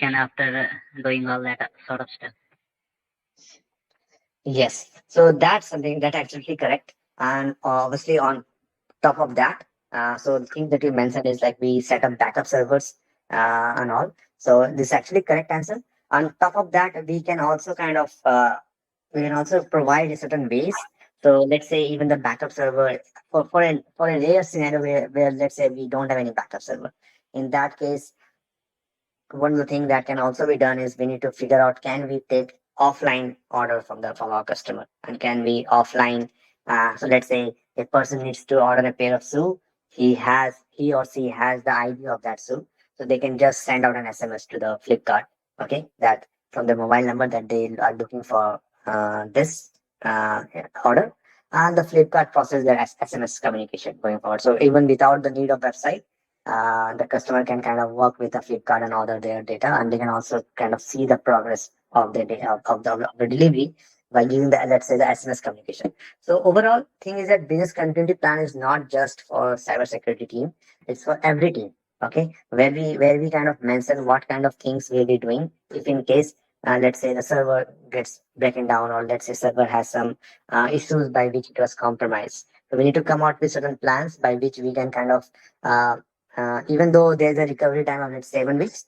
action after doing all that sort of stuff. Yes. So that's something that absolutely correct. And obviously on top of that, so the thing that you mentioned is like we set up backup servers and all. So this is actually correct answer. On top of that, we can also we can also provide a certain ways. So let's say even the backup server for a rare scenario where let's say we don't have any backup server. In that case, one of the things that can also be done is we need to figure out, can we take offline order from our customer, and can we offline so let's say a person needs to order a pair of shoe. He or she has the ID of that shoe, so they can just send out an SMS to the Flipkart, okay, that from the mobile number that they are looking for this order, and the Flipkart process their SMS communication going forward. So even without the need of website, the customer can kind of work with the Flipkart and order their data, and they can also kind of see the progress of the data of the delivery by using the, let's say, the SMS communication. So overall thing is that business continuity plan is not just for cybersecurity team; it's for every team. Okay, where we kind of mention what kind of things we'll be doing if in case. Let's say the server gets breaking down, or let's say server has some issues by which it was compromised. So we need to come out with certain plans by which we can kind of uh, even though there's a recovery time of let's 7 weeks,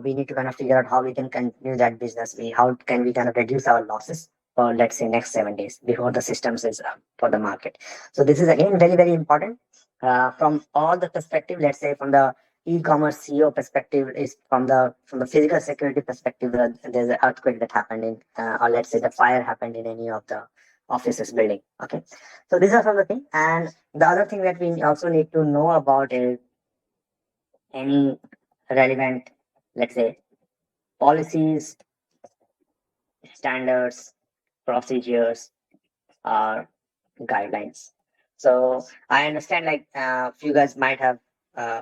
we need to kind of figure out how we can continue that business. How can we kind of reduce our losses for let's say next 7 days before the systems is up for the market. So this is again very important from all the perspective. Let's say from the e-commerce CEO perspective, is from the physical security perspective. There's an earthquake that happened in, or let's say the fire happened in any of the offices building. Okay, so these are some of the things, and the other thing that we also need to know about is any relevant, let's say, policies, standards, procedures, or guidelines. So I understand like you guys might have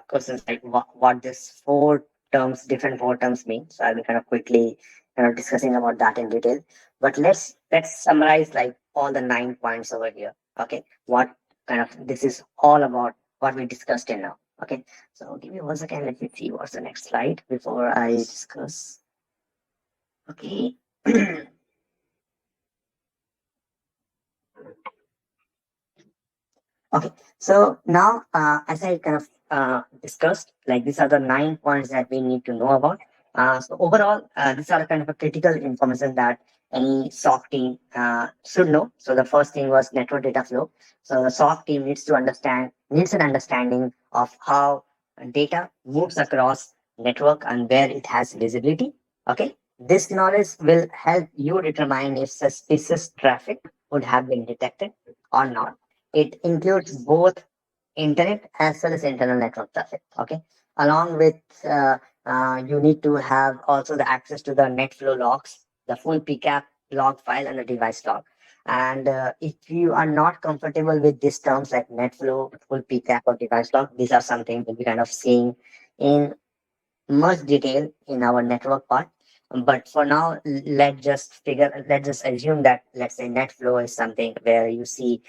questions like what this different four terms mean. So I'll be kind of quickly kind of discussing about that in detail. But let's summarize like all the 9 points over here. Okay, what kind of this is all about, what we discussed in now. Okay, so give me 1 second. Let me see what's the next slide before I discuss. Okay. Okay, so now as I kind of discussed, like these are the 9 points that we need to know about. So overall, these are kind of a critical information that any SOC team should know. So the first thing was network data flow. So the SOC team needs an understanding of how data moves across network and where it has visibility. Okay, this knowledge will help you determine if suspicious traffic would have been detected or not. It includes both internet as well as internal network traffic. Okay, along with you need to have also the access to the net flow logs, the full PCAP log file, and the device log. And if you are not comfortable with these terms like net flow, full PCAP, or device log, these are something we'll be kind of seeing in much detail in our network part. But for now, let's just assume that let's say net flow is something where you see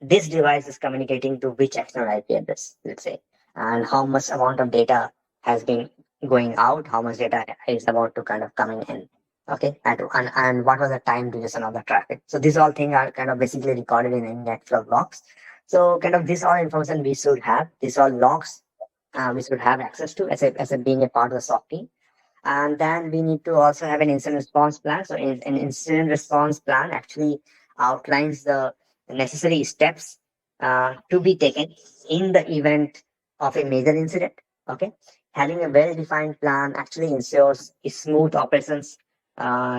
this device is communicating to which external IP address, let's say, and how much amount of data has been going out, how much data is about to kind of coming in. Okay, and what was the time duration of the traffic. So these all things are kind of basically recorded in net flow logs. So kind of this all information we should have. These all logs we should have access to as a being a part of the SOC team. And then we need to also have an incident response plan. So an incident response plan actually outlines the necessary steps to be taken in the event of a major incident. Okay, having a well-defined plan actually ensures smooth operations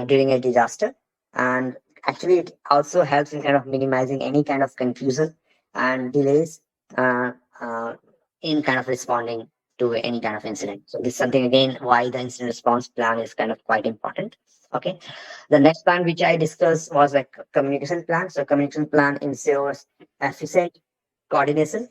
during a disaster, and actually it also helps in kind of minimizing any kind of confusion and delays uh, uh, in kind of responding to any kind of incident. So this is something again why the incident response plan is kind of quite important. Okay. The next plan which I discussed was like communication plan. So communication plan ensures efficient coordination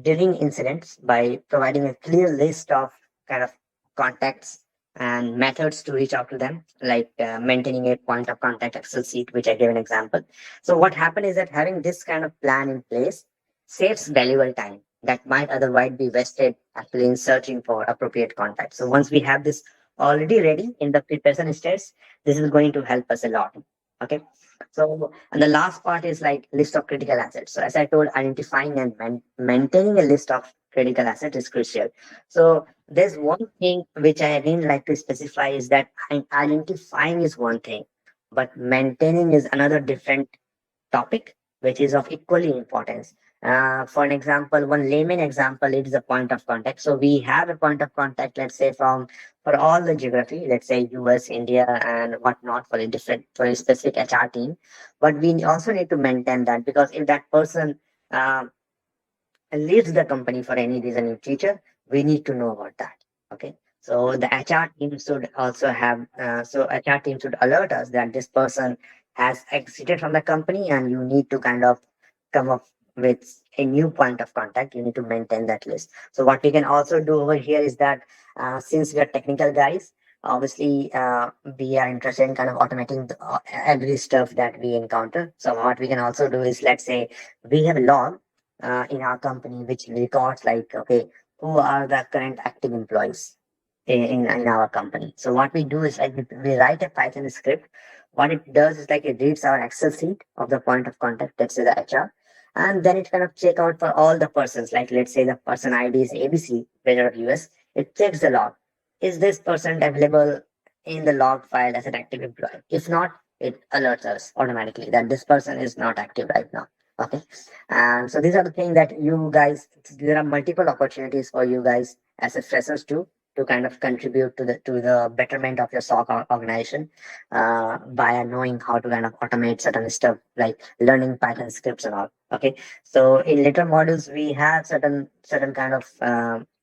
during incidents by providing a clear list of kind of contacts and methods to reach out to them, like maintaining a point of contact Excel sheet, which I gave an example. So what happened is that having this kind of plan in place saves valuable time that might otherwise be wasted actually in searching for appropriate contacts. So once we have this already ready in the preparation states, this is going to help us a lot. Okay. So, and the last part is like list of critical assets. So, as I told, identifying and maintaining a list of critical assets is crucial. So, there's one thing which I didn't like to specify is that identifying is one thing, but maintaining is another different topic, which is of equally importance. For an example, one layman example, it is a point of contact. So we have a point of contact, let's say for all the geography, let's say US, India, and whatnot for a different for a specific HR team. But we also need to maintain that because if that person uh, leaves the company for any reason in future, we need to know about that. Okay. So the HR team should also have, so HR team should alert us that this person has exited from the company and you need to kind of come up with a new point of contact. You need to maintain that list. So what we can also do over here is that since we are technical guys, obviously we are interested in kind of automating every stuff that we encounter. So what we can also do is, let's say we have a log in our company which records like, okay, who are the current active employees in our company. So what we do is like we write a Python script. What it does is like it reads our Excel sheet of the point of contact, let's say the HR, and then it kind of check out for all the persons. Like let's say the person ID is ABC, whether US, it checks the log. Is this person available in the log file as an active employee? If not, it alerts us automatically that this person is not active right now. Okay. And so these are the things that you guys, there are multiple opportunities for you guys as a freshers to kind of contribute to the betterment of your SOC organization by knowing how to kind of automate certain stuff like learning Python scripts and all. Okay. So in later modules, we have certain kind of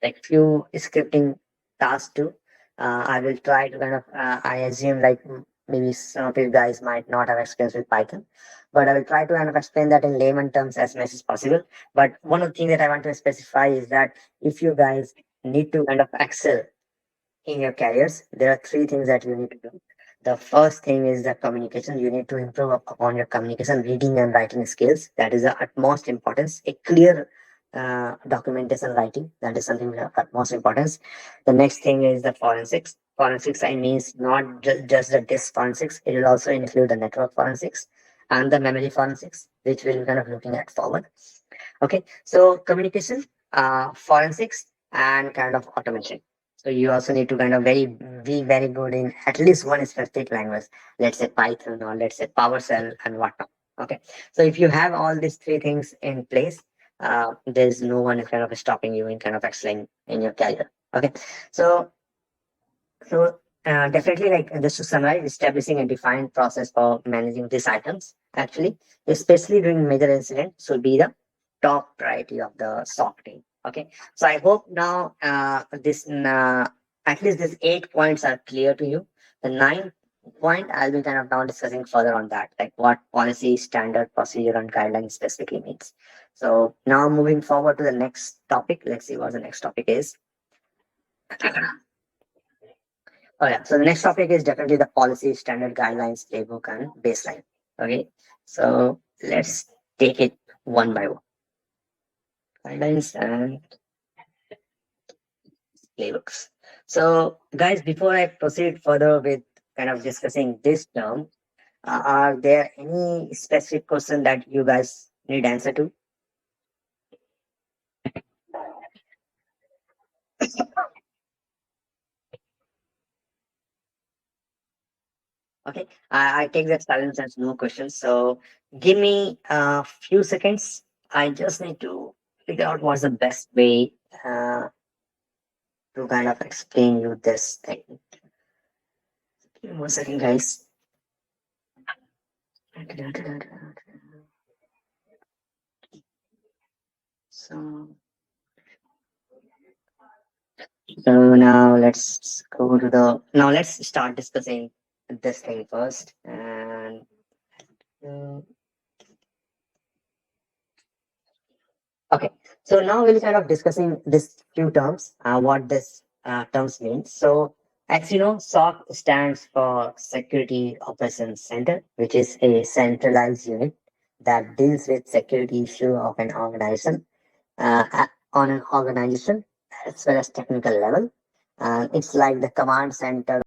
like few scripting tasks too. I will try to kind of I assume like maybe some of you guys might not have experience with Python, but I will try to kind of explain that in layman terms as much as possible. But one of the things that I want to specify is that if you guys need to kind of excel in your careers, there are three things that you need to do. The first thing is the communication. You need to improve upon your communication, reading and writing skills. That is the utmost importance. A clear documentation writing. That is something of utmost importance. The next thing is the forensics. Forensics, I means not just the disk forensics. It will also include the network forensics and the memory forensics, which we'll be kind of looking at forward. Okay, so communication, forensics, and kind of automation. So you also need to kind of be very good in at least one specific language. Let's say Python or let's say PowerShell and whatnot. Okay, so if you have all these three things in place, there's no one is kind of stopping you in kind of excelling in your career. Okay, so definitely, like just to summarize, establishing a defined process for managing these items, actually, especially during major incidents, should be the top priority of the SOC team. Okay, so I hope now this at least these 8 points are clear to you. The ninth point I'll be kind of now discussing further on that, like what policy, standard, procedure, and guidelines specifically means. So now moving forward to the next topic, let's see what the next topic is. Oh yeah. So the next topic is definitely the policy, standard guidelines, playbook, and baseline. Okay. So let's take it one by one. Guidelines and playbooks. So guys, before I proceed further with kind of discussing this term, are there any specific question that you guys need answer to? Okay. I take that silence as no questions. So give me a few seconds. I just need to figure out what's the best way to kind of explain you this thing. Give me 1 second, guys. So, so now let's go to the now let's start discussing this thing first. And uh, okay, so now we'll kind of discussing this few terms, what this terms means. So as you know, SOC stands for Security Operations Center, which is a centralized unit that deals with security issue of an organization on an organization as well as technical level. and it's like the command center